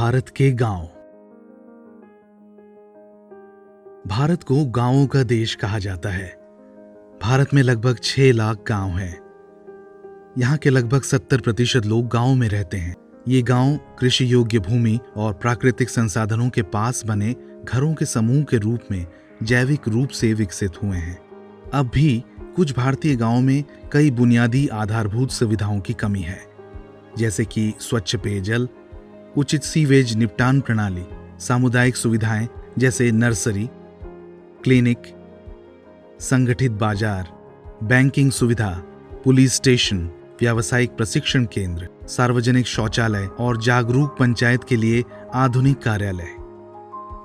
भारत के गांव। भारत को गांवों का देश कहा जाता है। भारत में लगभग 6 लाख गांव हैं। यहाँ के लगभग 70% लोग गांवों में रहते हैं। ये गांव कृषि योग्य भूमि और प्राकृतिक संसाधनों के पास बने घरों के समूह के रूप में जैविक रूप से विकसित हुए हैं। अब भी कुछ भारतीय गांवों में कई बुनियादी आधारभूत सुविधाओं की कमी है, जैसे कि स्वच्छ पेयजल, उचित सीवेज निपटान प्रणाली, सामुदायिक सुविधाएं जैसे नर्सरी, क्लिनिक, संगठित बाजार, बैंकिंग सुविधा, पुलिस स्टेशन, व्यावसायिक प्रशिक्षण केंद्र, सार्वजनिक शौचालय और जागरूक पंचायत के लिए आधुनिक कार्यालय।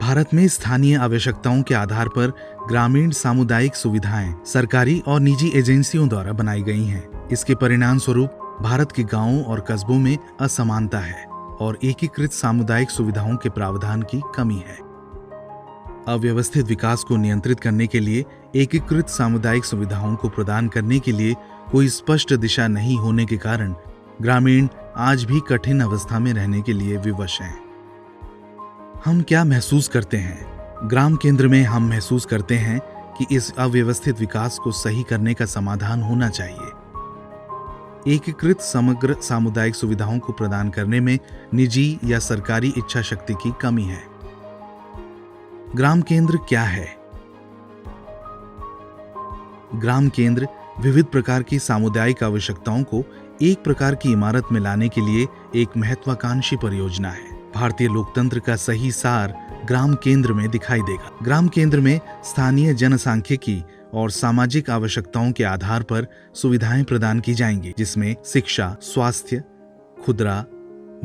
भारत में स्थानीय आवश्यकताओं के आधार पर ग्रामीण सामुदायिक सुविधाएं सरकारी और निजी एजेंसियों द्वारा बनाई गई हैं। इसके परिणाम स्वरूप भारत के गांवों और कस्बों में असमानता है और एकीकृत सामुदायिक सुविधाओं के प्रावधान की कमी है। अव्यवस्थित विकास को नियंत्रित करने के लिए एकीकृत सामुदायिक सुविधाओं को प्रदान करने के लिए कोई स्पष्ट दिशा नहीं होने के कारण ग्रामीण आज भी कठिन अवस्था में रहने के लिए विवश हैं। हम क्या महसूस करते हैं? ग्राम केंद्र में हम महसूस करते हैं कि इस अव्यवस्थित विकास को सही करने का समाधान होना चाहिए। एकीकृत समग्र सामुदायिक सुविधाओं को प्रदान करने में निजी या सरकारी इच्छा शक्ति की कमी है। ग्राम केंद्र क्या है? ग्राम केंद्र विविध प्रकार की सामुदायिक आवश्यकताओं को एक प्रकार की इमारत में लाने के लिए एक महत्वाकांक्षी परियोजना है। भारतीय लोकतंत्र का सही सार ग्राम केंद्र में दिखाई देगा। ग्राम केंद्र में स्थानीय जनसांख्यिकी और सामाजिक आवश्यकताओं के आधार पर सुविधाएं प्रदान की जाएंगी, जिसमें शिक्षा, स्वास्थ्य, खुदरा,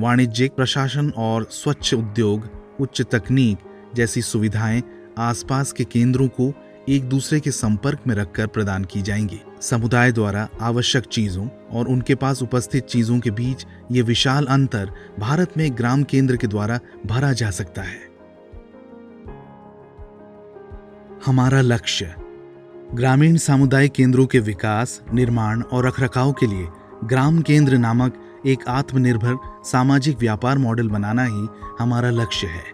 वाणिज्यिक प्रशासन और स्वच्छ उद्योग, उच्च तकनीक जैसी सुविधाएं आसपास के केंद्रों को एक दूसरे के संपर्क में रखकर प्रदान की जाएंगी। समुदाय द्वारा आवश्यक चीजों और उनके पास उपस्थित चीजों के बीच ये विशाल अंतर भारत में ग्राम केंद्र के द्वारा भरा जा सकता है। हमारा लक्ष्य ग्रामीण सामुदायिक केंद्रों के विकास, निर्माण और रखरखाव के लिए ग्राम केंद्र नामक एक आत्मनिर्भर सामाजिक व्यापार मॉडल बनाना ही हमारा लक्ष्य है।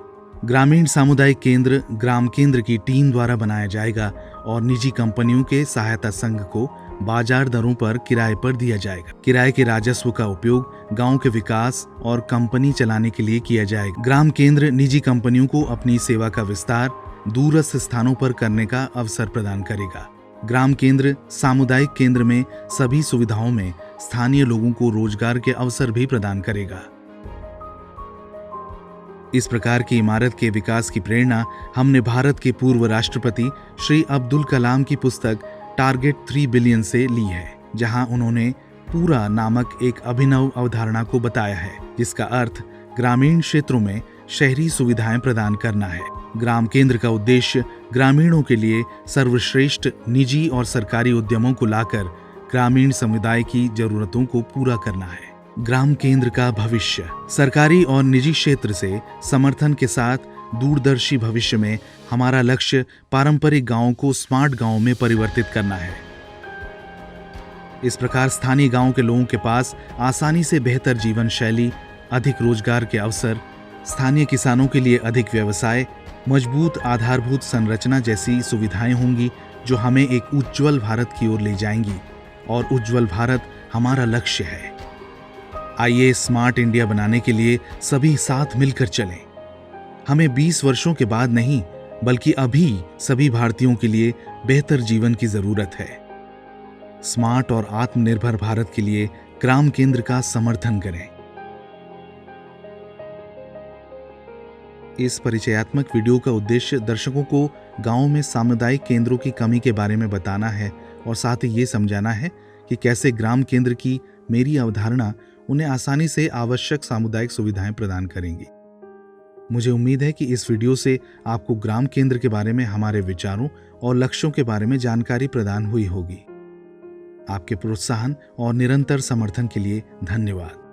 ग्रामीण सामुदायिक केंद्र ग्राम केंद्र की टीम द्वारा बनाया जाएगा और निजी कंपनियों के सहायता संघ को बाजार दरों पर किराए पर दिया जाएगा। किराए के राजस्व का उपयोग गांव के विकास और कंपनी चलाने के लिए किया जाएगा। ग्राम केंद्र निजी कंपनियों को अपनी सेवा का विस्तार दूरस्थ स्थानों पर करने का अवसर प्रदान करेगा। ग्राम केंद्र सामुदायिक केंद्र में सभी सुविधाओं में स्थानीय लोगों को रोजगार के अवसर भी प्रदान करेगा। इस प्रकार की इमारत के विकास की प्रेरणा हमने भारत के पूर्व राष्ट्रपति श्री अब्दुल कलाम की पुस्तक टारगेट 3 बिलियन से ली है, जहां उन्होंने पूरा नामक एक अभिनव अवधारणा को बताया है, जिसका अर्थ ग्रामीण क्षेत्रों में शहरी सुविधाएं प्रदान करना है। ग्राम केंद्र का उद्देश्य ग्रामीणों के लिए सर्वश्रेष्ठ निजी और सरकारी उद्यमों को लाकर ग्रामीण समुदाय की जरूरतों को पूरा करना है। ग्राम केंद्र का भविष्य सरकारी और निजी क्षेत्र से समर्थन के साथ दूरदर्शी भविष्य में हमारा लक्ष्य पारंपरिक गांवों को स्मार्ट गांवों में परिवर्तित करना है। इस प्रकार स्थानीय गांवों के लोगों के पास आसानी से बेहतर जीवन शैली, अधिक रोजगार के अवसर, स्थानीय किसानों के लिए अधिक व्यवसाय, मजबूत आधारभूत संरचना जैसी सुविधाएं होंगी, जो हमें एक उज्जवल भारत की ओर ले जाएंगी। और उज्जवल भारत हमारा लक्ष्य है। आइए स्मार्ट इंडिया बनाने के लिए सभी साथ मिलकर चलें। हमें 20 वर्षों के बाद नहीं, बल्कि अभी सभी भारतीयों के लिए बेहतर जीवन की जरूरत है। स्मार्ट और आत्मनिर्भर भारत के लिए ग्राम केंद्र का समर्थन करें। इस परिचयात्मक वीडियो का उद्देश्य दर्शकों को गांवों में सामुदायिक केंद्रों की कमी के बारे में बताना है और साथ ही ये समझाना है कि कैसे ग्राम केंद्र की मेरी अवधारणा उन्हें आसानी से आवश्यक सामुदायिक सुविधाएं प्रदान करेंगी। मुझे उम्मीद है कि इस वीडियो से आपको ग्राम केंद्र के बारे में हमारे विचारों और लक्ष्यों के बारे में जानकारी प्रदान हुई होगी। आपके प्रोत्साहन और निरंतर समर्थन के लिए धन्यवाद।